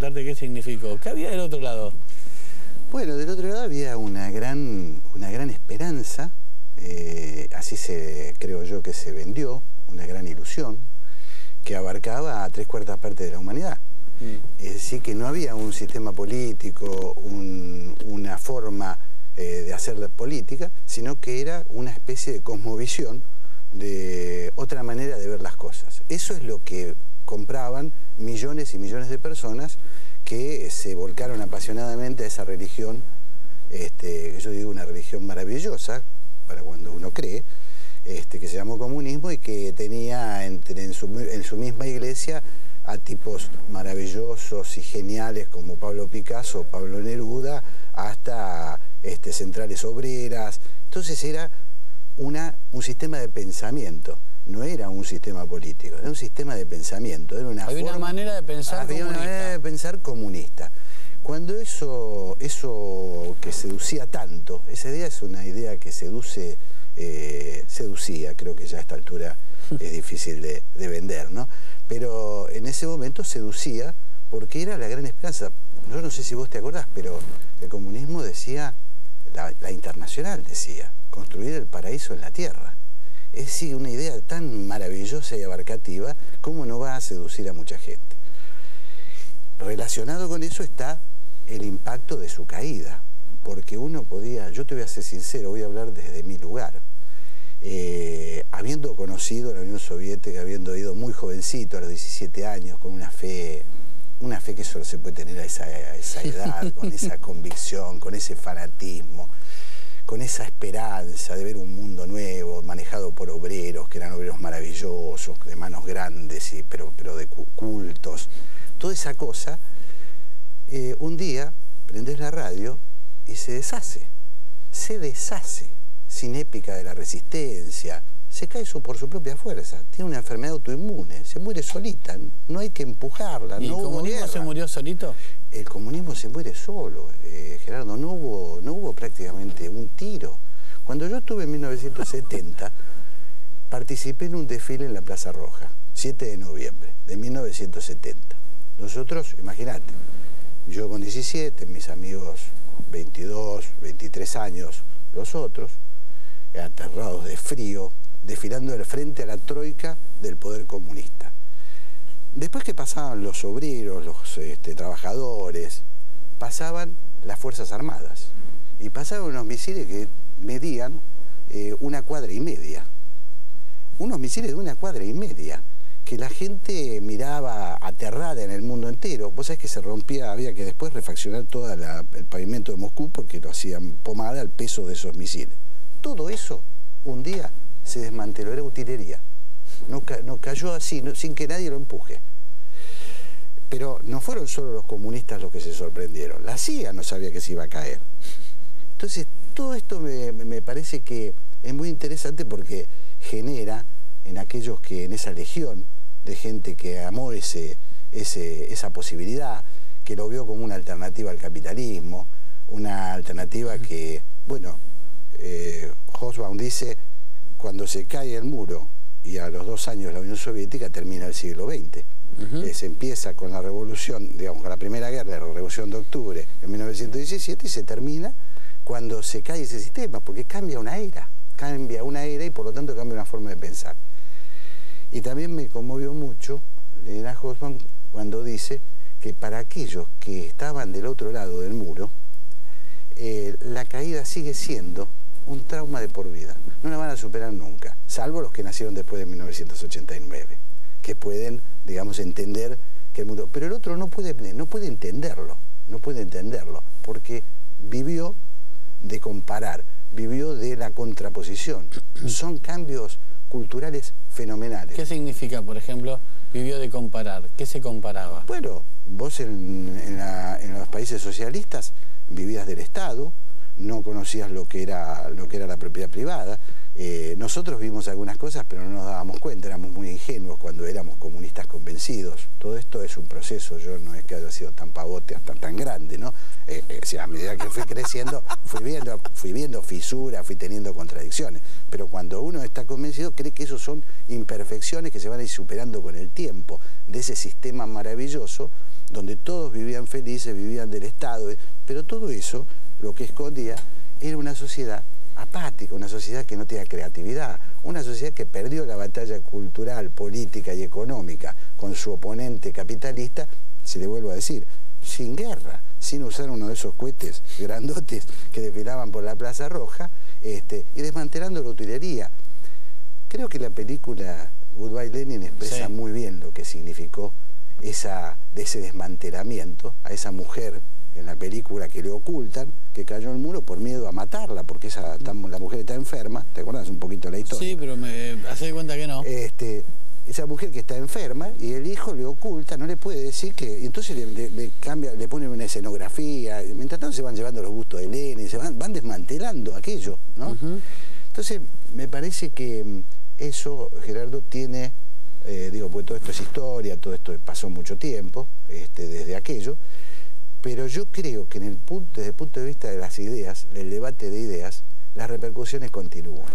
preguntarte qué significó. ¿Qué había del otro lado? Bueno, del otro lado había una gran esperanza, así creo yo que se vendió, una gran ilusión, que abarcaba a 3/4 partes de la humanidad. Es decir, que no había un sistema político, una forma de hacer la política, sino que era una especie de cosmovisión, de otra manera de ver las cosas. Eso es lo que compraban millones y millones de personas que se volcaron apasionadamente a esa religión, yo digo una religión maravillosa, para cuando uno cree, que se llamó comunismo y que tenía en su misma iglesia a tipos maravillosos y geniales como Pablo Picasso, Pablo Neruda, hasta centrales obreras. Entonces era un sistema de pensamiento, no era un sistema político, era un sistema de pensamiento, era una había una manera de pensar había comunista. Una manera de pensar comunista. Cuando eso que seducía tanto, esa idea es una idea que seducía, creo que ya a esta altura es difícil de vender, ¿no? Pero en ese momento seducía porque era la gran esperanza. Yo no sé si vos te acordás, pero el comunismo decía, la Internacional decía, construir el paraíso en la tierra. Es decir, una idea tan maravillosa y abarcativa, ¿cómo no va a seducir a mucha gente? Relacionado con eso está el impacto de su caída, porque uno podía, yo te voy a ser sincero, voy a hablar desde mi lugar, habiendo conocido la Unión Soviética, habiendo ido muy jovencito, a los 17 años, con una fe que solo se puede tener a esa edad, con esa convicción, con ese fanatismo, con esa esperanza de ver un mundo nuevo, manejado por obreros, que eran obreros maravillosos, de manos grandes, pero de cultos, toda esa cosa, un día prendés la radio y se deshace, sin épica de la resistencia, se cae por su propia fuerza, tiene una enfermedad autoinmune, se muere solita, no hay que empujarla. ¿Y el comunismo se murió solito? El comunismo se muere solo, Gerardo, no hubo prácticamente un tiro. Cuando yo estuve en 1970, participé en un desfile en la Plaza Roja, 7 de noviembre de 1970. Nosotros, imagínate, yo con 17, mis amigos 22, 23 años, los otros, aterrados de frío, desfilando del frente a la troika del poder comunista. Después que pasaban los obreros, los trabajadores, pasaban las Fuerzas Armadas y pasaban unos misiles que medían 1,5 cuadras. Unos misiles de 1,5 cuadras, que la gente miraba aterrada en el mundo entero. Vos sabés que se rompía, había que después refaccionar todo el pavimento de Moscú porque lo hacían pomada al peso de esos misiles. Todo eso, un día, se desmanteló, era utilería. No cayó así, sin que nadie lo empuje. Pero no fueron solo los comunistas los que se sorprendieron, la CIA no sabía que se iba a caer. Entonces, todo esto me parece que es muy interesante porque genera en aquellos que, en esa legión de gente que amó esa posibilidad, que lo vio como una alternativa al capitalismo, una alternativa que, bueno, Hobsbawm dice, cuando se cae el muro y a los 2 años la Unión Soviética termina el siglo XX. Se empieza con la revolución, digamos, con la Primera Guerra, la Revolución de Octubre en 1917 y se termina cuando se cae ese sistema, porque cambia una era y por lo tanto cambia una forma de pensar. Y también me conmovió mucho Lena Hobsbawm cuando dice que para aquellos que estaban del otro lado del muro, la caída sigue siendo un trauma de por vida. No la van a superar nunca, salvo los que nacieron después de 1989, que pueden, digamos, entender que el mundo... Pero el otro no puede entenderlo, porque vivió de comparar, vivió de la contraposición. Son cambios culturales fenomenales. ¿Qué significa, por ejemplo, vivió de comparar? ¿Qué se comparaba? Bueno, vos en los países socialistas vivías del Estado, no conocías lo que era la propiedad privada, Nosotros vimos algunas cosas, pero no nos dábamos cuenta, éramos muy ingenuos cuando éramos comunistas convencidos. Todo esto es un proceso, yo no es que haya sido tan pavote hasta tan grande, ¿no? O sea, a medida que fui creciendo, fui viendo fisuras, fui teniendo contradicciones. Pero cuando uno está convencido, cree que esos son imperfecciones que se van a ir superando con el tiempo, de ese sistema maravilloso, donde todos vivían felices, vivían del Estado, pero todo eso, lo que escondía, era una sociedad apática, una sociedad que no tenía creatividad, una sociedad que perdió la batalla cultural, política y económica con su oponente capitalista, se le vuelvo a decir, sin guerra, sin usar uno de esos cohetes grandotes que desfilaban por la Plaza Roja, y desmantelando la utilería. Creo que la película Goodbye Lenin expresa muy bien lo que significó ese desmantelamiento a esa mujer en la película que le ocultan, que cayó en el muro por miedo a matarla, porque la mujer está enferma. ¿Te acuerdas un poquito la historia? Sí, pero me hace de cuenta que no. Esa mujer que está enferma y el hijo le oculta, no le puede decir que... Y entonces le ponen una escenografía, mientras tanto se van llevando los gustos de Lenin, van desmantelando aquello, ¿no? Entonces me parece que eso, Gerardo, tiene... porque todo esto es historia, todo esto pasó mucho tiempo, desde aquello, pero yo creo que desde el punto de vista de las ideas, del debate de ideas, las repercusiones continúan.